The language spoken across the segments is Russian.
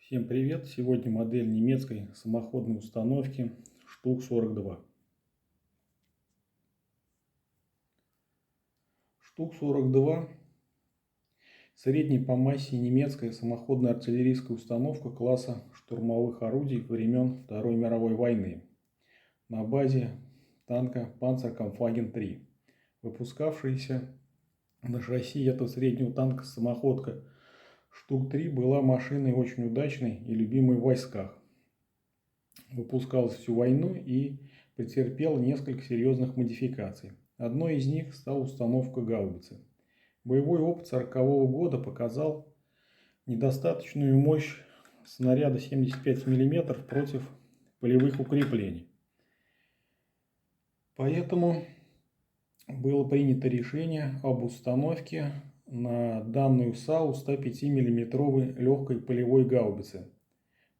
Всем привет! Сегодня модель немецкой самоходной установки Штук-42. Штук-42 средней по массе немецкая самоходная артиллерийская установка класса штурмовых орудий времен Второй мировой войны на базе танка Panzerkampfwagen-3, выпускавшаяся на шасси этого среднего танка самоходка Штук-3 была машиной очень удачной и любимой в войсках. Выпускалась всю войну и претерпел несколько серьезных модификаций. Одной из них стала установка гаубицы. Боевой опыт 1940 года показал недостаточную мощь снаряда 75 мм против полевых укреплений. Поэтому было принято решение об установке на данную САУ 105 мм легкой полевой гаубицы.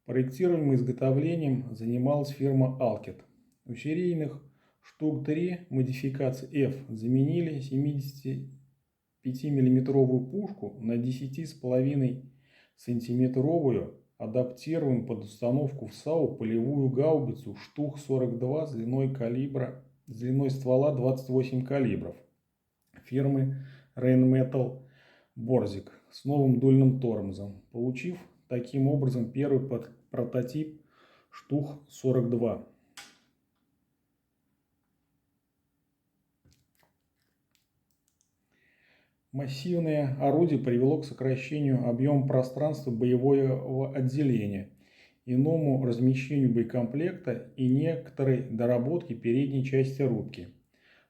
Проектированием и изготовлением занималась фирма Alket. У серийных Штук-3 модификации F заменили 75 мм пушку на 10,5 см адаптированную под установку в САУ полевую гаубицу Штук-42 с длиной ствола 28 калибров фирмы Rheinmetall Borsig с новым дульным тормозом, получив таким образом первый прототип Штук-42. Массивное орудие привело к сокращению объема пространства боевого отделения, иному размещению боекомплекта и некоторой доработке передней части рубки.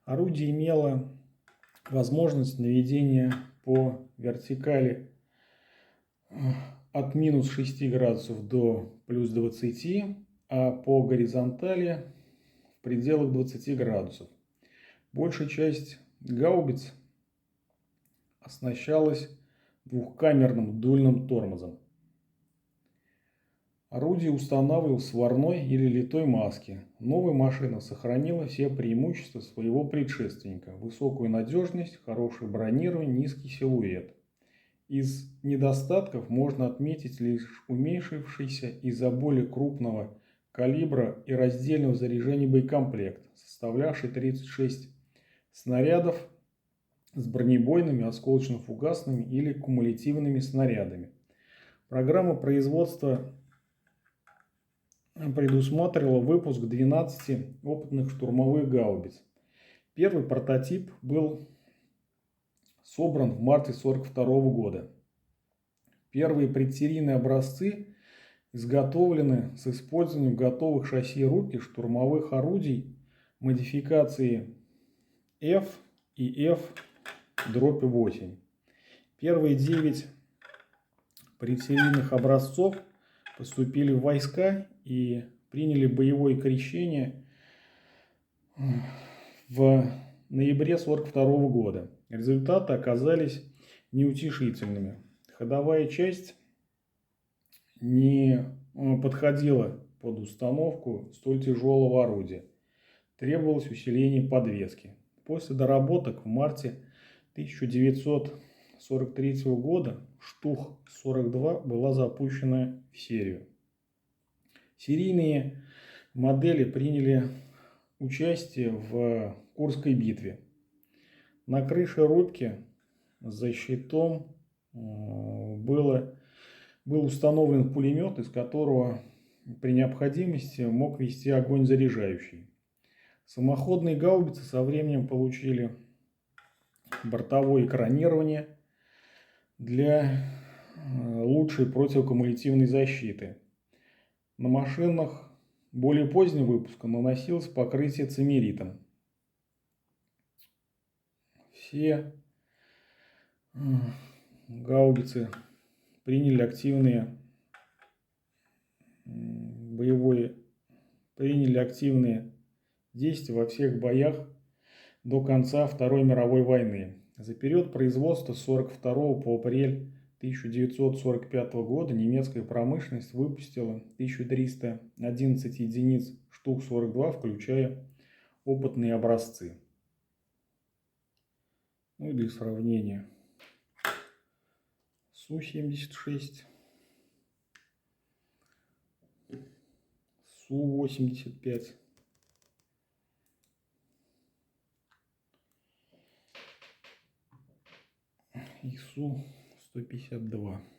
Орудие имело возможность наведения по вертикали от минус 6 градусов до плюс 20, а по горизонтали в пределах 20 градусов. Большая часть гаубиц оснащалась двухкамерным дульным тормозом. Орудие устанавливалось в сварной или литой маске. Новая машина сохранила все преимущества своего предшественника: высокую надежность, хорошее бронирование, низкий силуэт. Из недостатков можно отметить лишь уменьшившийся из-за более крупного калибра и раздельного заряжения боекомплект, составлявший 36 снарядов с бронебойными, осколочно-фугасными или кумулятивными снарядами. Программа производства предусматривала выпуск 12 опытных штурмовых гаубиц. Первый прототип был собран в марте 1942 года. Первые предсерийные образцы изготовлены с использованием готовых шасси рубки штурмовых орудий модификации F и F-8. Первые 9 предсерийных образцов поступили в войска и приняли боевое крещение в ноябре 1942 года. Результаты оказались неутешительными. Ходовая часть не подходила под установку столь тяжелого орудия. Требовалось усиление подвески. После доработок в марте 1943 года Штук-42 была запущена в серию. Серийные модели приняли участие в Курской битве. На крыше рубки за щитом был установлен пулемет, из которого при необходимости мог вести огонь заряжающий. Самоходные гаубицы со временем получили бортовое экранирование для лучшей противокумулятивной защиты. На машинах более позднего выпуска наносилось покрытие циммеритом. Все гаубицы приняли активные действия во всех боях до конца Второй мировой войны. За период производства с 1942 по апрель 1945 года немецкая промышленность выпустила 1311 единиц Штук-42, включая опытные образцы. Ну и для сравнения, Су-76, Су-85 и Су-152.